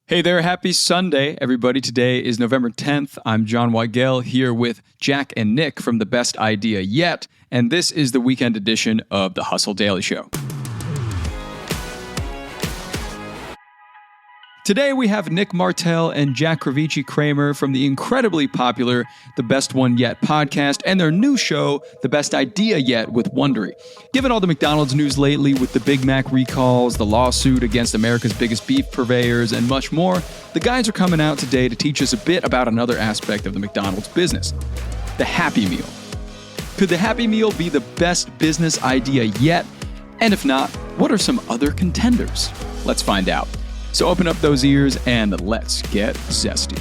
Hey there, happy Sunday, everybody. Today is November 10th. I'm Jon Weigell here with Jack and Nick from The Best Idea Yet, and this is the weekend edition of The Hustle Daily Show. Today we have Nick Martell and Jack Crivici-Kramer from the incredibly popular The Best One Yet podcast and their new show, The Best Idea Yet with Wondery. Given all the McDonald's news lately with the Big Mac recalls, the lawsuit against America's biggest beef purveyors, and much more, the guys are coming out today to teach us a bit about another aspect of the McDonald's business, the Happy Meal. Could the Happy Meal be the best business idea yet? And if not, what are some other contenders? Let's find out. So open up those ears and let's get zesty.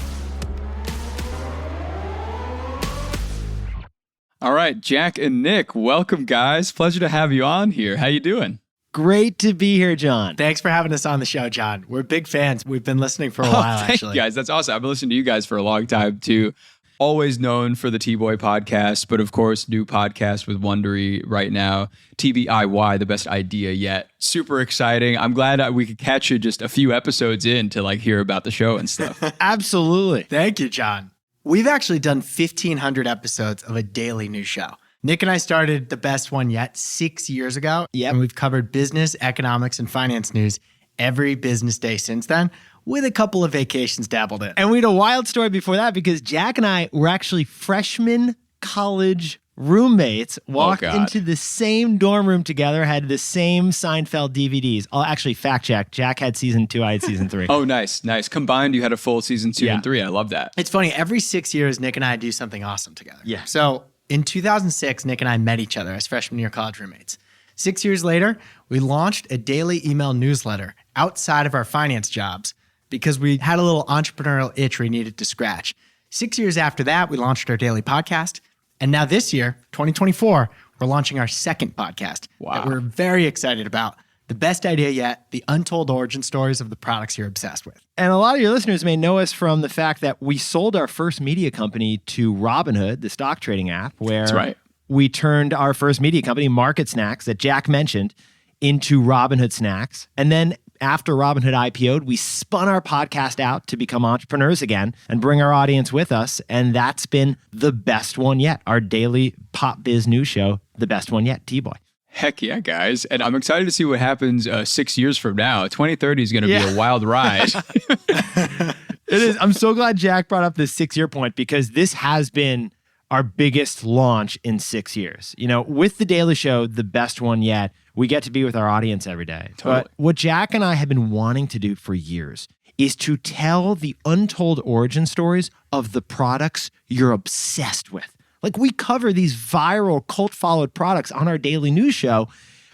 All right, Jack and Nick, welcome, guys. Pleasure to have you on here. How you doing? Great to be here, Jon. Thanks for having us on the show, Jon. We're big fans. We've been listening for a while, thank actually. you guys. That's awesome. I've been listening to you guys for a long time, too. Always known for the TBOY podcast, but of course, new podcast with Wondery right now, TBIY, the best idea yet. Super exciting. I'm glad we could catch you just a few episodes in to hear about the show and stuff. Absolutely. Thank you, Jon. We've actually done 1,500 episodes of a daily news show. Nick and I started The Best One Yet 6 years ago. Yep. And we've covered business, economics, and finance news every business day since then, with a couple of vacations dabbled in. And we had a wild story before that because Jack and I were actually freshman college roommates, walked into the same dorm room together, had the same Seinfeld DVDs. I'll actually fact check. Jack had season 2, I had season 3. Oh, nice. Combined, you had a full season 2 and 3. I love that. It's funny, every 6 years, Nick and I do something awesome together. Yeah. So in 2006, Nick and I met each other as freshman year college roommates. 6 years later, we launched a daily email newsletter outside of our finance jobs because we had a little entrepreneurial itch we needed to scratch. 6 years after that, we launched our daily podcast. And now this year, 2024, we're launching our second podcast that we're very excited about. The best idea yet, the untold origin stories of the products you're obsessed with. And a lot of your listeners may know us from the fact that we sold our first media company to Robinhood, the stock trading app, where That's right. We turned our first media company, Market Snacks, that Jack mentioned, into Robinhood Snacks. And then after Robinhood IPO'd, we spun our podcast out to become entrepreneurs again and bring our audience with us. And that's been the best one yet, our daily pop biz news show, the best one yet, T-Boy. Heck yeah, guys. And I'm excited to see what happens 6 years from now. 2030 is going to be a wild ride. It is. I'm so glad Jack brought up this 6-year point because this has been our biggest launch in 6 years. You know, with the Daily Show, the best one yet, we get to be with our audience every day. Totally. But what Jack and I have been wanting to do for years is to tell the untold origin stories of the products you're obsessed with. We cover these viral cult-followed products on our daily news show,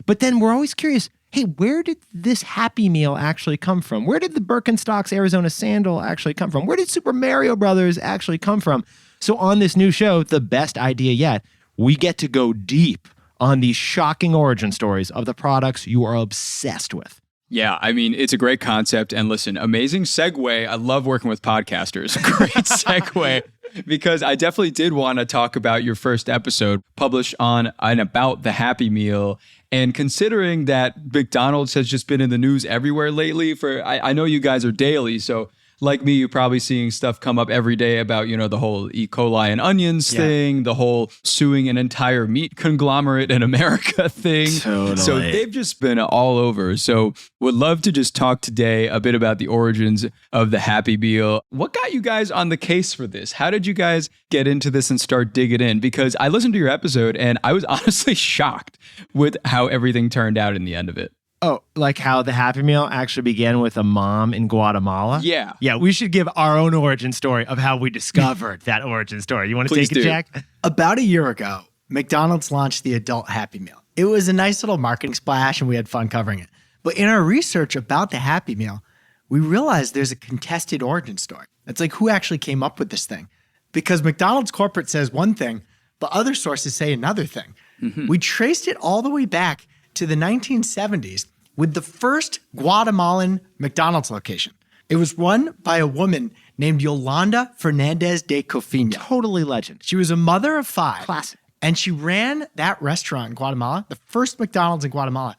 but then we're always curious, hey, where did this Happy Meal actually come from? Where did the Birkenstocks Arizona sandal actually come from? Where did Super Mario Brothers actually come from? So on this new show, The Best Idea Yet, we get to go deep on these shocking origin stories of the products you are obsessed with. Yeah, I mean, it's a great concept. And listen, amazing segue. I love working with podcasters. Great segue. Because I definitely did want to talk about your first episode published on and about the Happy Meal. And considering that McDonald's has just been in the news everywhere lately I know you guys are daily, so like me, you're probably seeing stuff come up every day about, the whole E. coli and onions thing, the whole suing an entire meat conglomerate in America thing. Totally. So they've just been all over. So would love to just talk today a bit about the origins of the Happy Meal. What got you guys on the case for this? How did you guys get into this and start digging in? Because I listened to your episode and I was honestly shocked with how everything turned out in the end of it. Oh, like how the Happy Meal actually began with a mom in Guatemala? Yeah. Yeah, we should give our own origin story of how we discovered that origin story. You want to take it, Jack? About a year ago, McDonald's launched the adult Happy Meal. It was a nice little marketing splash and we had fun covering it. But in our research about the Happy Meal, we realized there's a contested origin story. It's like, who actually came up with this thing? Because McDonald's corporate says one thing, but other sources say another thing. Mm-hmm. We traced it all the way back to the 1970s with the first Guatemalan McDonald's location. It was run by a woman named Yolanda Fernandez de Cofina. Totally legend. She was a mother of 5. Classic. And she ran that restaurant in Guatemala, the first McDonald's in Guatemala,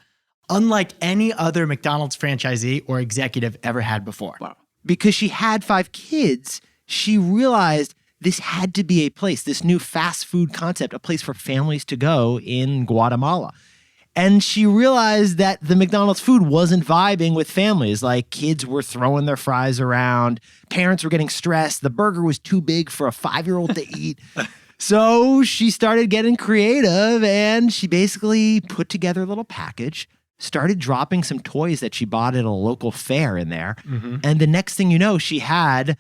unlike any other McDonald's franchisee or executive ever had before. Wow. because she had 5 kids, she realized this had to be a place, this new fast food concept, a place for families to go in Guatemala. And she realized that the McDonald's food wasn't vibing with families. Like, kids were throwing their fries around, parents were getting stressed, the burger was too big for a 5-year-old to eat. So she started getting creative, and she basically put together a little package, started dropping some toys that she bought at a local fair in there. Mm-hmm. And the next thing you know, she had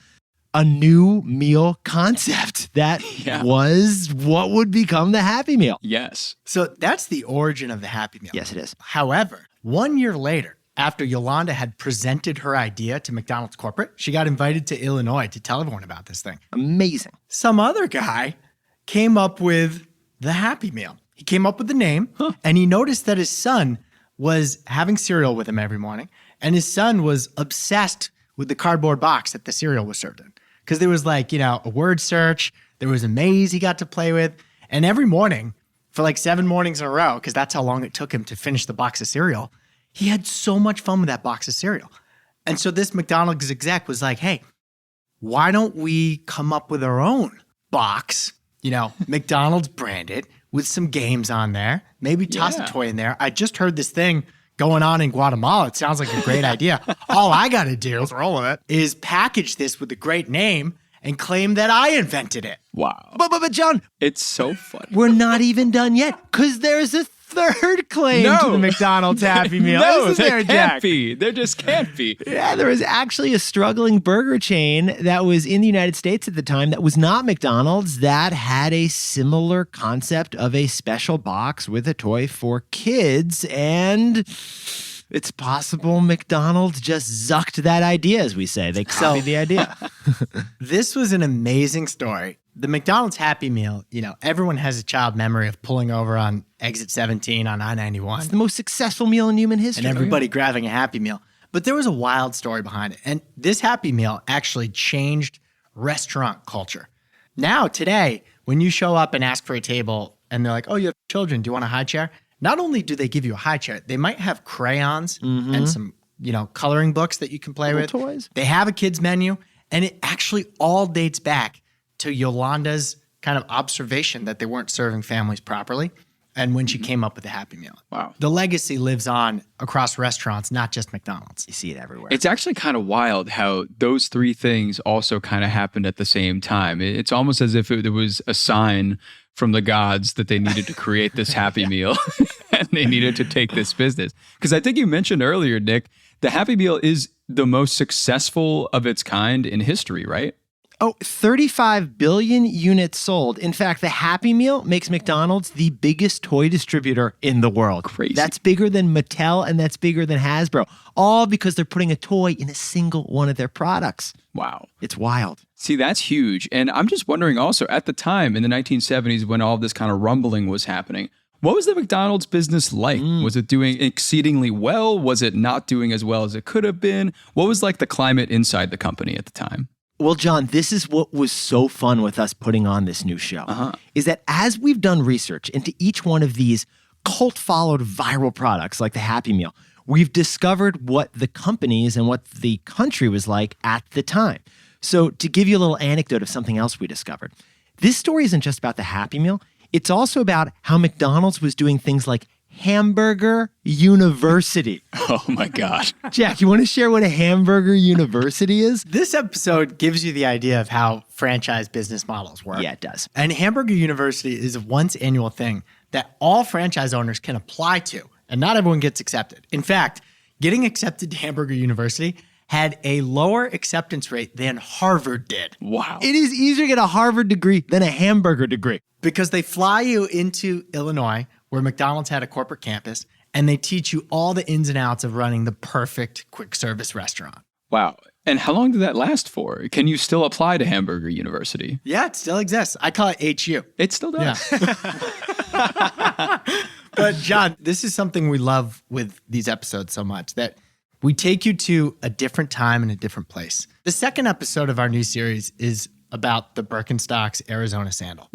a new meal concept that was what would become the Happy Meal. Yes. So that's the origin of the Happy Meal. Yes, it is. However, 1 year later, after Yolanda had presented her idea to McDonald's corporate, she got invited to Illinois to tell everyone about this thing. Amazing. Some other guy came up with the Happy Meal. He came up with the name, and he noticed that his son was having cereal with him every morning, and his son was obsessed with the cardboard box that the cereal was served in. Because there was a word search, there was a maze he got to play with, and every morning, for 7 mornings in a row, because that's how long it took him to finish the box of cereal, he had so much fun with that box of cereal. And so this McDonald's exec was like, hey, why don't we come up with our own box, McDonald's branded, with some games on there, maybe toss a toy in there. I just heard this thing going on in Guatemala. It sounds like a great idea. All I got to do is package this with a great name and claim that I invented it. Wow. But John, It's so funny. we're not even done yet, because there's a third claim to the McDonald's Happy Meal. No, Isn't there, there can't Jack? be. There just can't be. Yeah, there was actually a struggling burger chain that was in the United States at the time that was not McDonald's that had a similar concept of a special box with a toy for kids. And it's possible McDonald's just zucked that idea, as we say. They copied the idea. This was an amazing story. The McDonald's Happy Meal, everyone has a child memory of pulling over on exit 17 on I-91. It's the most successful meal in human history. And everybody grabbing a Happy Meal. But there was a wild story behind it. And this Happy Meal actually changed restaurant culture. Now, today, when you show up and ask for a table and they're like, oh, you have children, do you want a high chair? Not only do they give you a high chair, they might have crayons and some, coloring books that you can play with. Toys. They have a kids menu, and it actually all dates back to Yolanda's kind of observation that they weren't serving families properly, and when she came up with the Happy Meal. Wow. The legacy lives on across restaurants, not just McDonald's. You see it everywhere. It's actually kind of wild how those 3 things also kind of happened at the same time. It's almost as if there was a sign from the gods that they needed to create this Happy Meal and they needed to take this business. Because I think you mentioned earlier, Nick, the Happy Meal is the most successful of its kind in history, right? Oh, 35 billion units sold. In fact, the Happy Meal makes McDonald's the biggest toy distributor in the world. Crazy. That's bigger than Mattel, and that's bigger than Hasbro. All because they're putting a toy in a single one of their products. Wow. It's wild. See, that's huge. And I'm just wondering also, at the time in the 1970s when all this kind of rumbling was happening, what was the McDonald's business like? Was it doing exceedingly well? Was it not doing as well as it could have been? What was the climate inside the company at the time? Well, John, this is what was so fun with us putting on this new show, is that as we've done research into each one of these cult-followed viral products like the Happy Meal, we've discovered what the companies and what the country was like at the time. So to give you a little anecdote of something else we discovered, this story isn't just about the Happy Meal. It's also about how McDonald's was doing things like Hamburger University. Oh my God. Jack, you want to share what a Hamburger University is? This episode gives you the idea of how franchise business models work. Yeah, it does. And Hamburger University is a once annual thing that all franchise owners can apply to, and not everyone gets accepted. In fact, getting accepted to Hamburger University had a lower acceptance rate than Harvard did. Wow. It is easier to get a Harvard degree than a hamburger degree. Because they fly you into Illinois, where McDonald's had a corporate campus, and they teach you all the ins and outs of running the perfect quick service restaurant. Wow. And how long did that last for? Can you still apply to Hamburger University? Yeah, it still exists. I call it HU. It still does. Yeah. But John, this is something we love with these episodes so much, that we take you to a different time and a different place. The second episode of our new series is about the Birkenstock's Arizona sandal.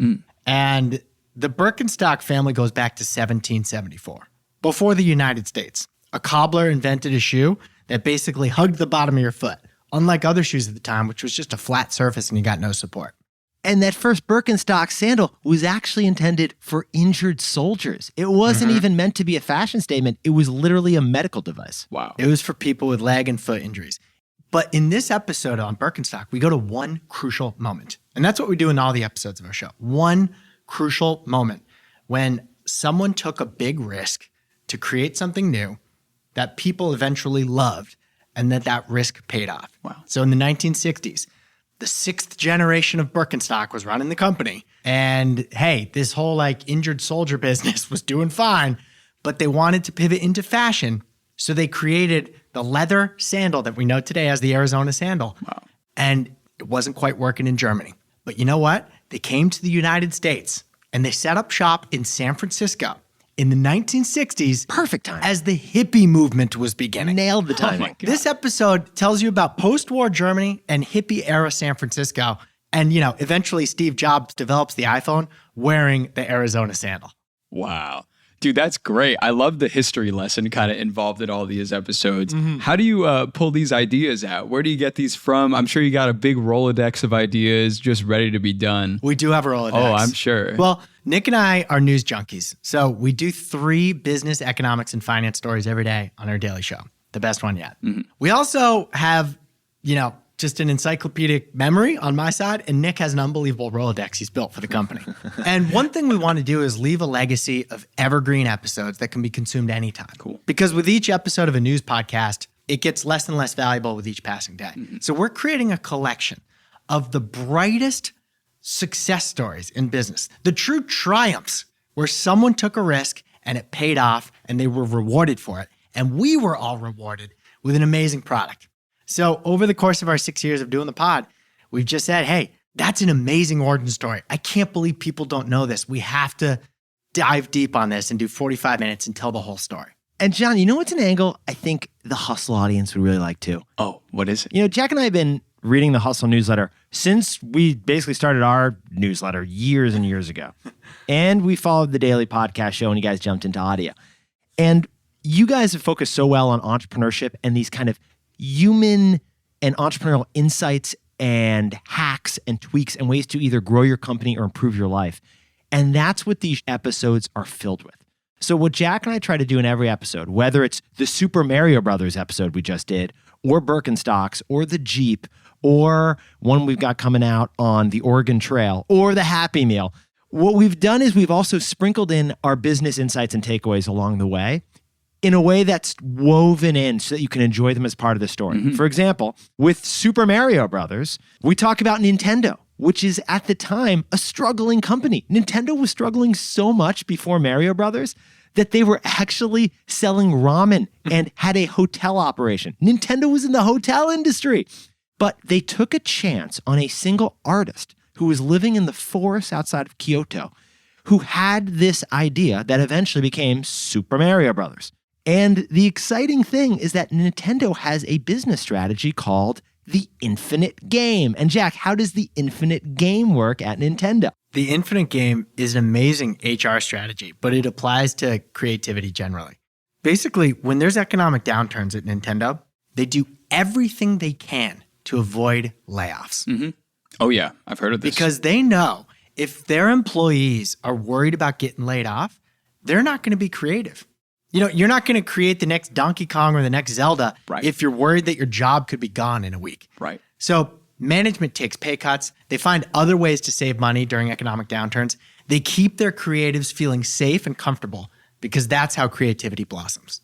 And the Birkenstock family goes back to 1774, before the United States. A cobbler invented a shoe that basically hugged the bottom of your foot. unlike other shoes at the time, which was just a flat surface and you got no support. And that first Birkenstock sandal was actually intended for injured soldiers. It wasn't even meant to be a fashion statement. It was literally a medical device. Wow. It was for people with leg and foot injuries. But in this episode on Birkenstock, we go to one crucial moment. And that's what we do in all the episodes of our show. One crucial moment when someone took a big risk to create something new that people eventually loved, and that risk paid off. Wow. So in the 1960s, the 6th generation of Birkenstock was running the company. And hey, this whole like injured soldier business was doing fine, but they wanted to pivot into fashion. So they created the leather sandal that we know today as the Arizona sandal. Wow. And it wasn't quite working in Germany. But you know what? They came to the United States and they set up shop in San Francisco in the 1960s. Perfect time. As the hippie movement was beginning. Nailed the Oh timing. my God. This episode tells you about post-war Germany and hippie-era San Francisco. And, you know, eventually Steve Jobs develops the iPhone wearing the Arizona sandal. Wow. Dude, that's great. I love the history lesson kind of involved in all these episodes. How do you pull these ideas out? Where do you get these from? I'm sure you got a big Rolodex of ideas just ready to be done. We do have a Rolodex. Oh, I'm sure. Well, Nick and I are news junkies. So we do 3 business, economics, and finance stories every day on our daily show. The best one yet. We also have, you know, just an encyclopedic memory on my side, and Nick has an unbelievable Rolodex he's built for the company. And one thing we want to do is leave a legacy of evergreen episodes that can be consumed anytime. Cool. Because with each episode of a news podcast, it gets less and less valuable with each passing day. So we're creating a collection of the brightest success stories in business, the true triumphs where someone took a risk and it paid off and they were rewarded for it. And we were all rewarded with an amazing product. So over the course of our 6 years of doing the pod, we've just said, hey, that's an amazing origin story. I can't believe people don't know this. We have to dive deep on this and do 45 minutes and tell the whole story. And John, you know what's an angle I think the Hustle audience would really like too? Oh, what is it? You know, Jack and I have been reading the Hustle newsletter since we basically started our newsletter years and years ago. And we followed the daily podcast show and you guys jumped into audio. And you guys have focused so well on entrepreneurship and these kind of human and entrepreneurial insights and hacks and tweaks and ways to either grow your company or improve your life. And that's what these episodes are filled with. So what Jack and I try to do in every episode, whether it's the Super Mario Brothers episode we just did, or Birkenstocks, or the Jeep, or one we've got coming out on the Oregon Trail, or the Happy Meal, what we've done is we've also sprinkled in our business insights and takeaways along the way in a way that's woven in so that you can enjoy them as part of the story. For example, with Super Mario Brothers, we talk about Nintendo, which is at the time a struggling company. Nintendo was struggling so much before Mario Brothers that they were actually selling ramen and had a hotel operation. Nintendo was in the hotel industry, but they took a chance on a single artist who was living in the forest outside of Kyoto, who had this idea that eventually became Super Mario Brothers. And the exciting thing is that Nintendo has a business strategy called the infinite game. And Jack, how does the infinite game work at Nintendo? The infinite game is an amazing HR strategy, but it applies to creativity generally. Basically, when there's economic downturns at Nintendo, they do everything they can to avoid layoffs. Oh, yeah. I've heard of this. Because they know if their employees are worried about getting laid off, they're not going to be creative. You know, you're not going to create the next Donkey Kong or the next Zelda if you're worried that your job could be gone in a week. Right. So management takes pay cuts. They find other ways to save money during economic downturns. They keep their creatives feeling safe and comfortable because that's how creativity blossoms.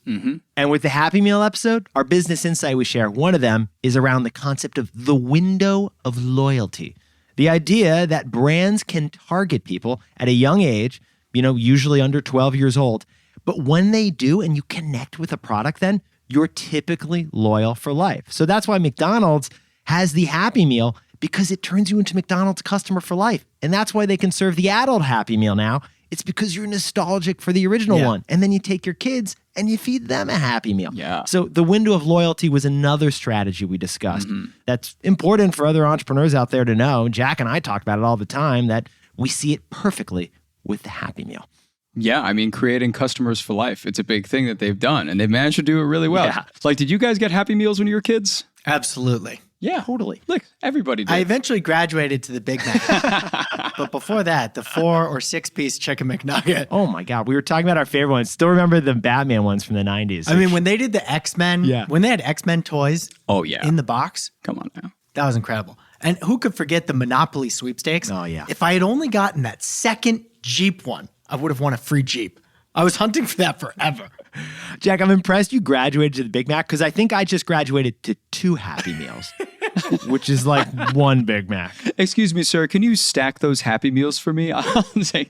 And with the Happy Meal episode, our business insight we share, one of them is around the concept of the window of loyalty. The idea that brands can target people at a young age, you know, usually under 12 years old. But when they do and you connect with a product, then you're typically loyal for life. So that's why McDonald's has the Happy Meal, because it turns you into McDonald's customer for life. And that's why they can serve the adult Happy Meal now. It's because you're nostalgic for the original one. And then you take your kids and you feed them a Happy Meal. Yeah. So the window of loyalty was another strategy we discussed. That's important for other entrepreneurs out there to know. Jack and I talk about it all the time, that we see it perfectly with the Happy Meal. Yeah, I mean, creating customers for life. It's a big thing that they've done, and they've managed to do it really well. Yeah. Like, did you guys get Happy Meals when you were kids? Absolutely. Yeah. Totally. Look, everybody did. I eventually graduated to the Big Mac. But before that, the 4 or 6 piece chicken McNugget. Oh my God. We were talking about our favorite ones. Still remember the Batman ones from the 90s. I mean, when they did the X-Men, when they had X-Men toys in the box. Come on now. That was incredible. And who could forget the Monopoly sweepstakes? Oh, yeah. If I had only gotten that second Jeep one, I would have won a free Jeep. I was hunting for that forever. Jack, I'm impressed you graduated to the Big Mac because I think I just graduated to 2 Happy Meals, which is like 1 Big Mac. Excuse me, sir. Can you stack those Happy Meals for me? I'll say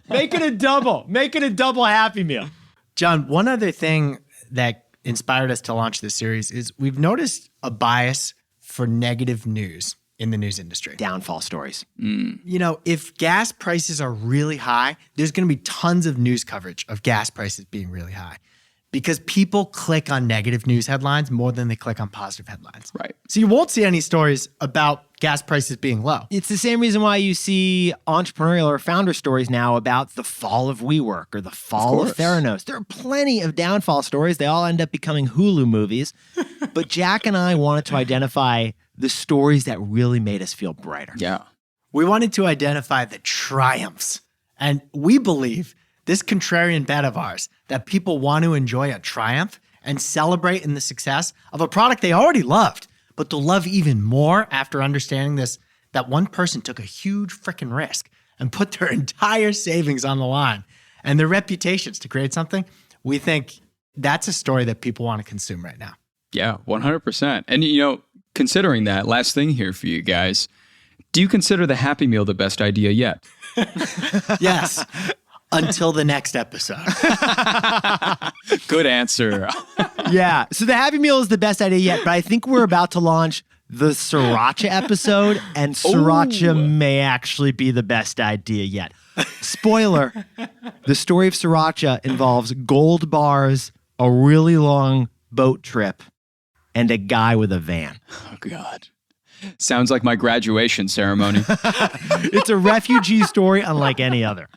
Make it a double. Make it a double Happy Meal. John, one other thing that inspired us to launch this series is we've noticed a bias for negative news in the news industry. Downfall stories. You know, if gas prices are really high, there's going to be tons of news coverage of gas prices being really high because people click on negative news headlines more than they click on positive headlines. Right. So you won't see any stories about gas prices being low. It's the same reason why you see entrepreneurial or founder stories now about the fall of WeWork or the fall of Theranos. There are plenty of downfall stories. They all end up becoming Hulu movies. But Jack and I wanted to identify the stories that really made us feel brighter. Yeah. We wanted to identify the triumphs. And we believe this contrarian bet of ours that people want to enjoy a triumph and celebrate in the success of a product they already loved, but to love even more after understanding this, that one person took a huge freaking risk and put their entire savings on the line and their reputations to create something. We think that's a story that people want to consume right now. Yeah, 100%. And, you know, considering that, last thing here for you guys, do you consider the Happy Meal the best idea yet? Yes. Until the next episode. Good answer. Yeah. So the Happy Meal is the best idea yet, but I think we're about to launch the Sriracha episode, and Sriracha may actually be the best idea yet. Spoiler, the story of Sriracha involves gold bars, a really long boat trip, and a guy with a van. Oh, God. Sounds like my graduation ceremony. It's a refugee story unlike any other.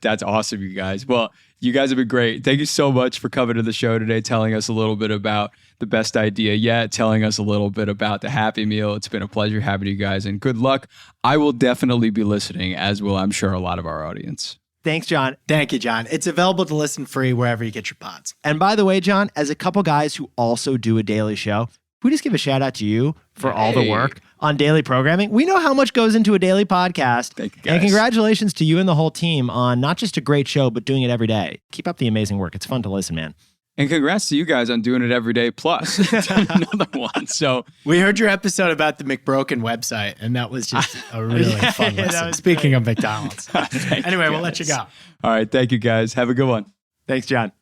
That's awesome, you guys. Well, you guys have been great. Thank you so much for coming to the show today, telling us a little bit about the best idea yet, telling us a little bit about the Happy Meal. It's been a pleasure having you guys, and good luck. I will definitely be listening, as will, I'm sure, a lot of our audience. Thanks, John. Thank you, John. It's available to listen free wherever you get your pods. And by the way, John, as a couple guys who also do a daily show, we just give a shout out to you for all the work on daily programming. We know how much goes into a daily podcast. Thank you, guys. And congratulations to you and the whole team on not just a great show, but doing it every day. Keep up the amazing work. It's fun to listen, man. And congrats to you guys on doing it every day plus another one. So we heard your episode about the McBroken website, and that was just a really fun listen. Speaking of McDonald's. Anyway, we'll let you go. All right. Thank you, guys. Have a good one. Thanks, John.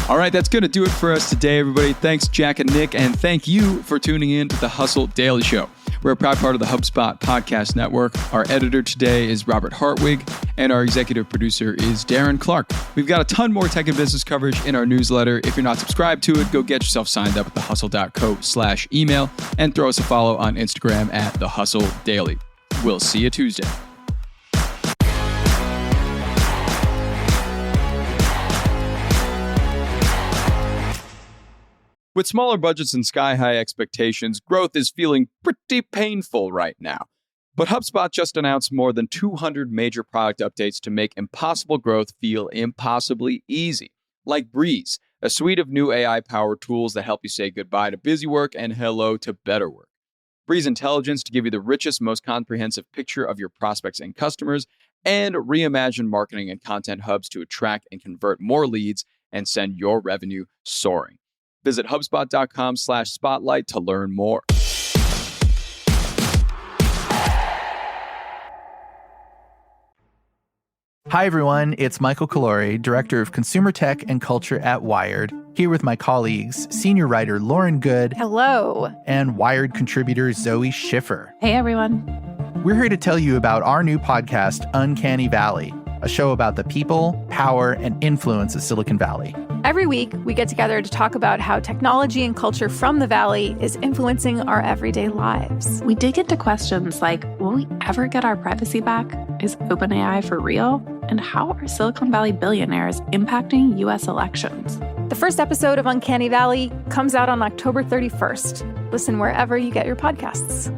All right, that's going to do it for us today, everybody. Thanks, Jack and Nick, and thank you for tuning in to the Hustle Daily Show. We're a proud part of the HubSpot Podcast Network. Our editor today is Robert Hartwig, and our executive producer is Darren Clark. We've got a ton more tech and business coverage in our newsletter. If you're not subscribed to it, go get yourself signed up at thehustle.co/email and throw us a follow on Instagram at The Hustle Daily. We'll see you Tuesday. With smaller budgets and sky-high expectations, growth is feeling pretty painful right now. But HubSpot just announced more than 200 major product updates to make impossible growth feel impossibly easy. Like Breeze, a suite of new AI-powered tools that help you say goodbye to busy work and hello to better work. Breeze Intelligence to give you the richest, most comprehensive picture of your prospects and customers, and reimagine marketing and content hubs to attract and convert more leads and send your revenue soaring. Visit HubSpot.com/spotlight to learn more. Hi, everyone. It's Michael Calore, Director of Consumer Tech and Culture at Wired, here with my colleagues, senior writer Lauren Good. Hello. And Wired contributor Zoe Schiffer. Hey, everyone. We're here to tell you about our new podcast, Uncanny Valley, a show about the people, power, and influence of Silicon Valley. Every week, we get together to talk about how technology and culture from the Valley is influencing our everyday lives. We dig into questions like, will we ever get our privacy back? Is OpenAI for real? and how are Silicon Valley billionaires impacting U.S. elections? The first episode of Uncanny Valley comes out on October 31st. Listen wherever you get your podcasts.